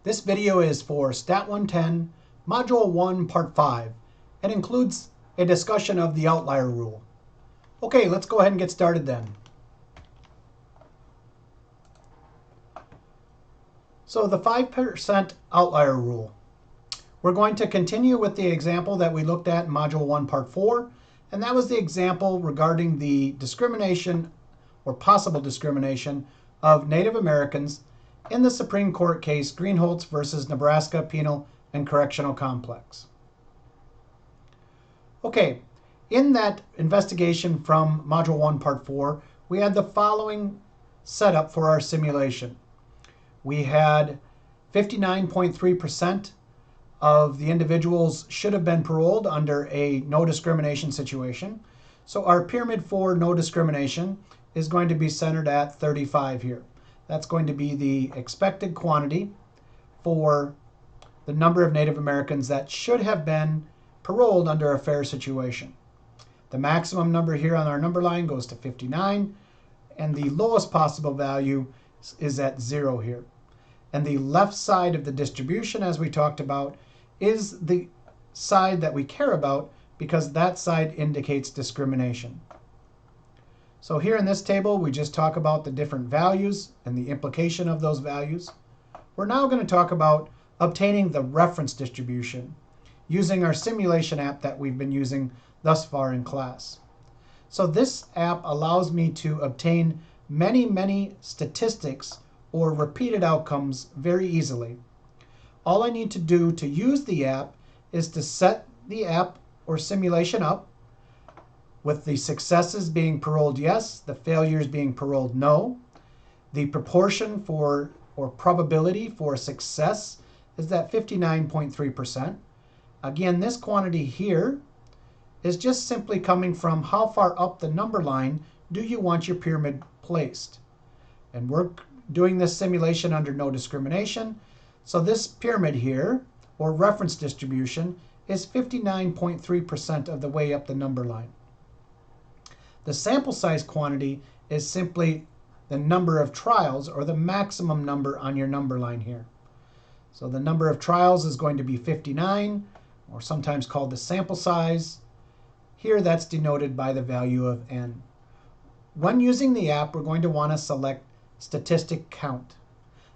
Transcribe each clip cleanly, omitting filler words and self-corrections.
This video is for Stat 110, Module 1, Part 5, and includes a discussion of the outlier rule. Okay, let's go ahead and get started then. So the 5% outlier rule. We're going to continue with the example that we looked at in Module 1, Part 4, and that was the example regarding the discrimination or possible discrimination of Native Americans in the Supreme Court case Greenholz versus Nebraska Penal and Correctional Complex. Okay, in that investigation from Module 1, Part 4, we had the following setup for our simulation. We had 59.3% of the individuals should have been paroled under a no discrimination situation. So our pyramid for no discrimination is going to be centered at 35 here. That's going to be the expected quantity for the number of Native Americans that should have been paroled under a fair situation. The maximum number here on our number line goes to 59, and the lowest possible value is at 0 here. And the left side of the distribution, as we talked about, is the side that we care about because that side indicates discrimination. So here in this table, we just talk about the different values and the implication of those values. We're now going to talk about obtaining the reference distribution using our simulation app that we've been using thus far in class. So this app allows me to obtain many statistics or repeated outcomes very easily. All I need to do to use the app is to set the app or simulation up with the successes being paroled yes, the failures being paroled no. The proportion for or probability for success is that 59.3%. Again, this quantity here is just simply coming from how far up the number line do you want your pyramid placed. And we're doing this simulation under no discrimination. So this pyramid here, or reference distribution, is 59.3% of the way up the number line. The sample size quantity is simply the number of trials, or the maximum number on your number line here. So the number of trials is going to be 59, or sometimes called the sample size. Here that's denoted by the value of n. When using the app, we're going to want to select statistic count.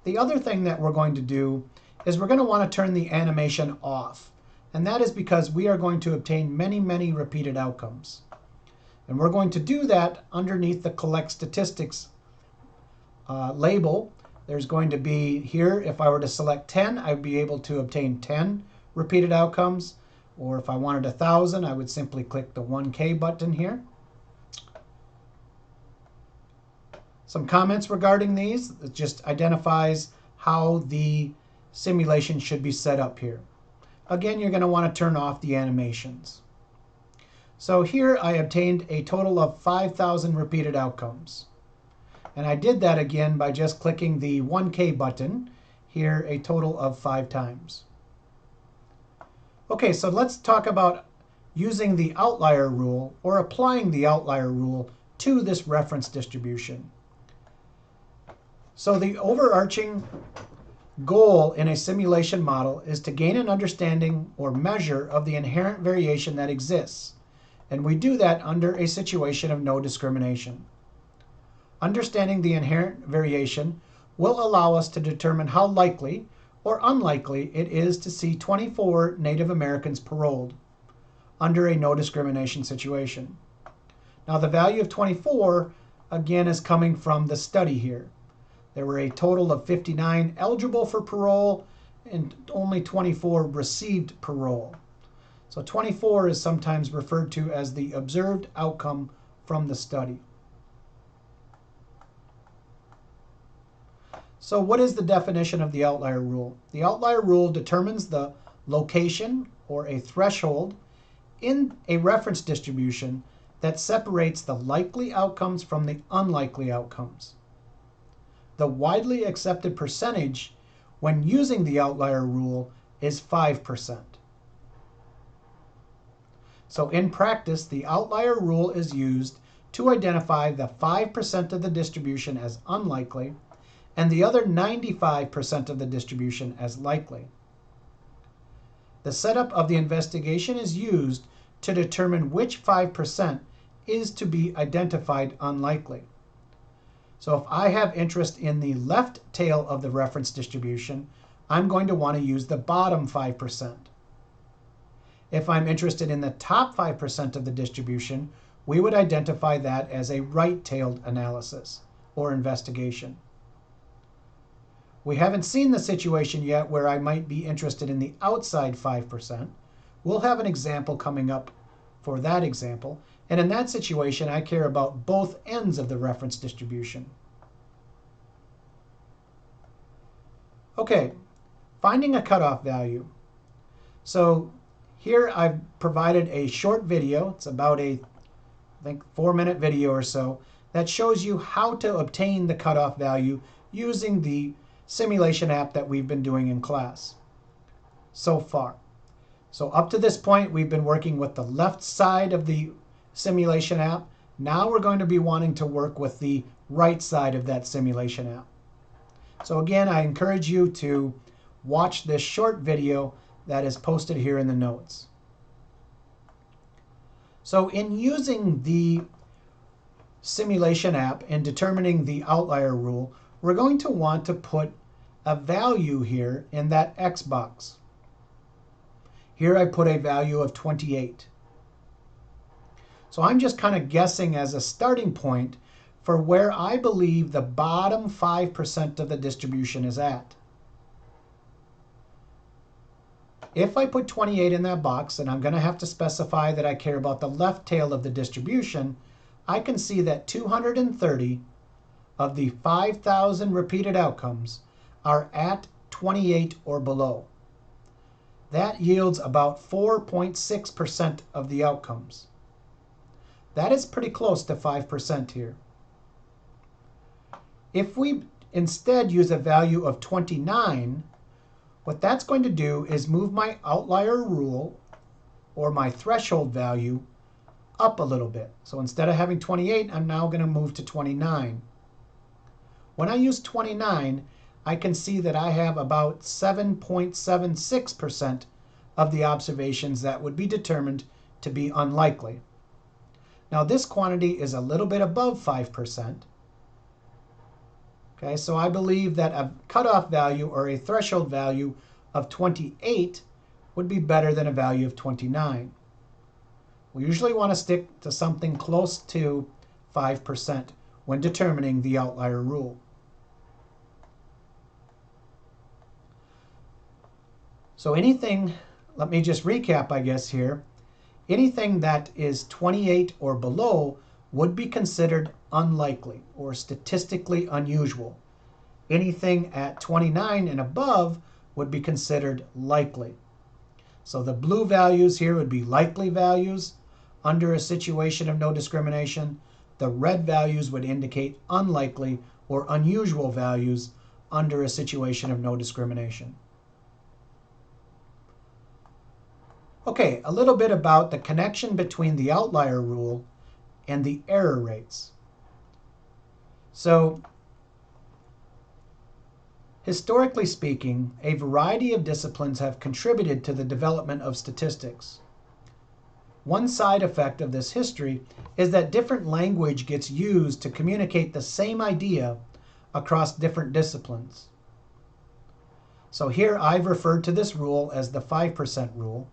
The other thing that we're going to do is we're going to want to turn the animation off. And that is because we are going to obtain many repeated outcomes. And we're going to do that underneath the collect statistics label. There's going to be here, if I were to select 10, I'd be able to obtain 10 repeated outcomes. Or if I wanted 1,000, I would simply click the 1K button here. Some comments regarding these. It just identifies how the simulation should be set up here. Again, you're going to want to turn off the animations. So here I obtained a total of 5,000 repeated outcomes. And I did that again by just clicking the 1K button here a total of 5 times. Okay, so let's talk about using the outlier rule or applying the outlier rule to this reference distribution. So the overarching goal in a simulation model is to gain an understanding or measure of the inherent variation that exists. And we do that under a situation of no discrimination. Understanding the inherent variation will allow us to determine how likely or unlikely it is to see 24 Native Americans paroled under a no discrimination situation. Now the value of 24 again is coming from the study here. There were a total of 59 eligible for parole and only 24 received parole. So 24 is sometimes referred to as the observed outcome from the study. So what is the definition of the outlier rule? The outlier rule determines the location or a threshold in a reference distribution that separates the likely outcomes from the unlikely outcomes. The widely accepted percentage when using the outlier rule is 5%. So in practice, the outlier rule is used to identify the 5% of the distribution as unlikely and the other 95% of the distribution as likely. The setup of the investigation is used to determine which 5% is to be identified unlikely. So if I have interest in the left tail of the reference distribution, I'm going to want to use the bottom 5%. If I'm interested in the top 5% of the distribution, we would identify that as a right-tailed analysis or investigation. We haven't seen the situation yet where I might be interested in the outside 5%. We'll have an example coming up for that example, and in that situation I care about both ends of the reference distribution. Okay, finding a cutoff value. So here I've provided a short video. It's about I think 4-minute video or so that shows you how to obtain the cutoff value using the simulation app that we've been doing in class so far. So up to this point, we've been working with the left side of the simulation app. Now we're going to be wanting to work with the right side of that simulation app. So again, I encourage you to watch this short video that is posted here in the notes. So in using the simulation app and determining the outlier rule, we're going to want to put a value here in that X box. Here I put a value of 28. So I'm just kind of guessing as a starting point for where I believe the bottom 5% of the distribution is at. If I put 28 in that box, and I'm going to have to specify that I care about the left tail of the distribution, I can see that 230 of the 5,000 repeated outcomes are at 28 or below. That yields about 4.6% of the outcomes. That is pretty close to 5% here. If we instead use a value of 29, what that's going to do is move my outlier rule or my threshold value up a little bit. So instead of having 28, I'm now going to move to 29. When I use 29, I can see that I have about 7.76% of the observations that would be determined to be unlikely. Now this quantity is a little bit above 5%. Okay, so I believe that a cutoff value or a threshold value of 28 would be better than a value of 29. We usually want to stick to something close to 5% when determining the outlier rule. So anything, let me just recap, I guess, here. Anything that is 28 or below would be considered unlikely or statistically unusual. Anything at 29 and above would be considered likely. So the blue values here would be likely values under a situation of no discrimination. The red values would indicate unlikely or unusual values under a situation of no discrimination. Okay, a little bit about the connection between the outlier rule and the error rates. So, historically speaking, a variety of disciplines have contributed to the development of statistics. One side effect of this history is that different language gets used to communicate the same idea across different disciplines. So here I've referred to this rule as the 5% rule.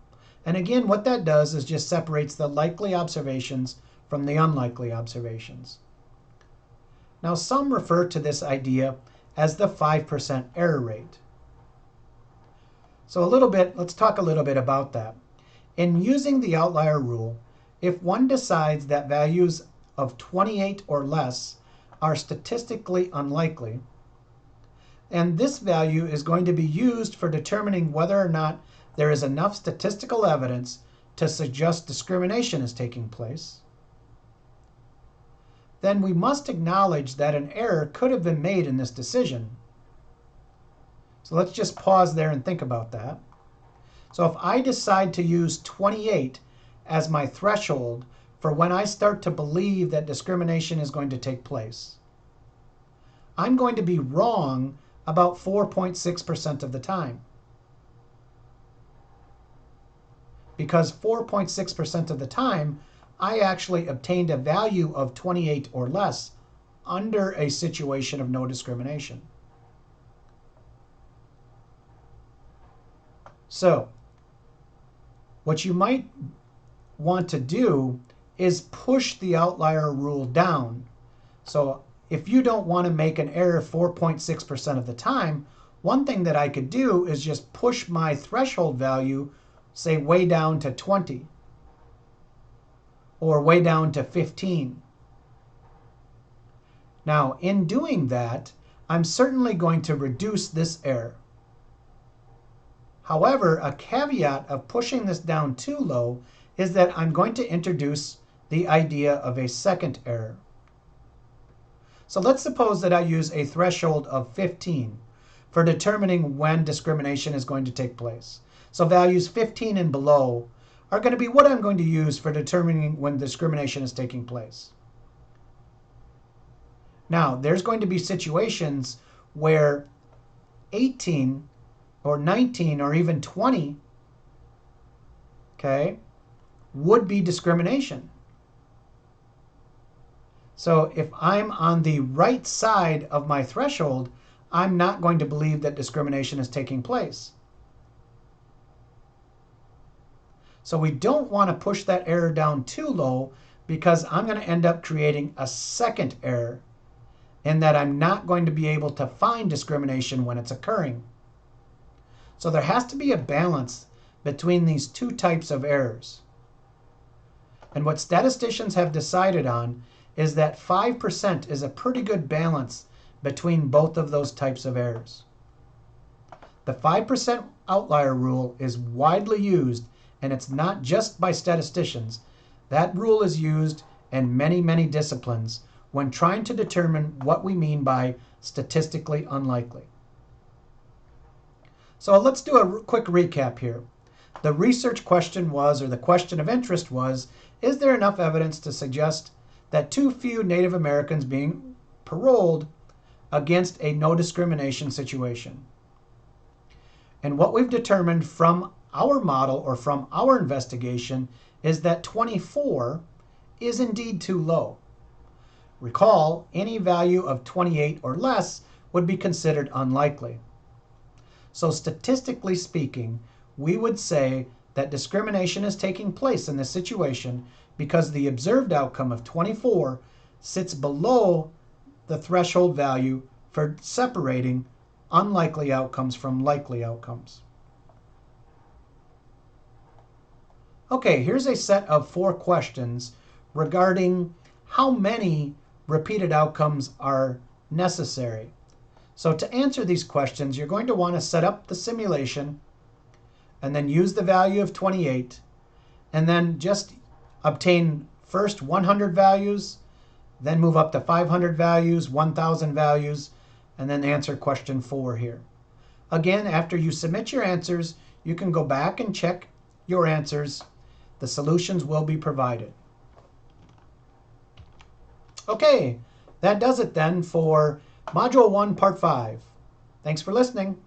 And again, what that does is just separates the likely observations from the unlikely observations. Now, some refer to this idea as the 5% error rate. So let's talk a little bit about that. In using the outlier rule, if one decides that values of 28 or less are statistically unlikely, and this value is going to be used for determining whether or not there is enough statistical evidence to suggest discrimination is taking place, then we must acknowledge that an error could have been made in this decision. So let's just pause there and think about that. So if I decide to use 28 as my threshold for when I start to believe that discrimination is going to take place, I'm going to be wrong about 4.6% of the time. Because 4.6% of the time, I actually obtained a value of 28 or less under a situation of no discrimination. So, what you might want to do is push the outlier rule down. So if you don't want to make an error 4.6% of the time, one thing that I could do is just push my threshold value, say way down to 20 or way down to 15. Now, in doing that, I'm certainly going to reduce this error. However, a caveat of pushing this down too low is that I'm going to introduce the idea of a second error. So let's suppose that I use a threshold of 15 for determining when discrimination is going to take place. So values 15 and below are going to be what I'm going to use for determining when discrimination is taking place. Now, there's going to be situations where 18 or 19 or even 20, okay, would be discrimination. So if I'm on the right side of my threshold, I'm not going to believe that discrimination is taking place. So we don't want to push that error down too low, because I'm going to end up creating a second error in that I'm not going to be able to find discrimination when it's occurring. So there has to be a balance between these two types of errors. And what statisticians have decided on is that 5% is a pretty good balance between both of those types of errors. The 5% outlier rule is widely used, and it's not just by statisticians. That rule is used in many, many disciplines when trying to determine what we mean by statistically unlikely. So let's do a quick recap here. The research question was, or the question of interest was, is there enough evidence to suggest that too few Native Americans being paroled against a no discrimination situation? And what we've determined from our model or from our investigation is that 24 is indeed too low. Recall, any value of 28 or less would be considered unlikely. So statistically speaking, we would say that discrimination is taking place in this situation because the observed outcome of 24 sits below the threshold value for separating unlikely outcomes from likely outcomes. Okay, here's a set of 4 questions regarding how many repeated outcomes are necessary. So to answer these questions, you're going to want to set up the simulation and then use the value of 28 and then just obtain first 100 values, then move up to 500 values, 1,000 values, and then answer question 4 here. Again, after you submit your answers, you can go back and check your answers. The solutions will be provided. Okay, that does it then for Module 1, Part 5. Thanks for listening.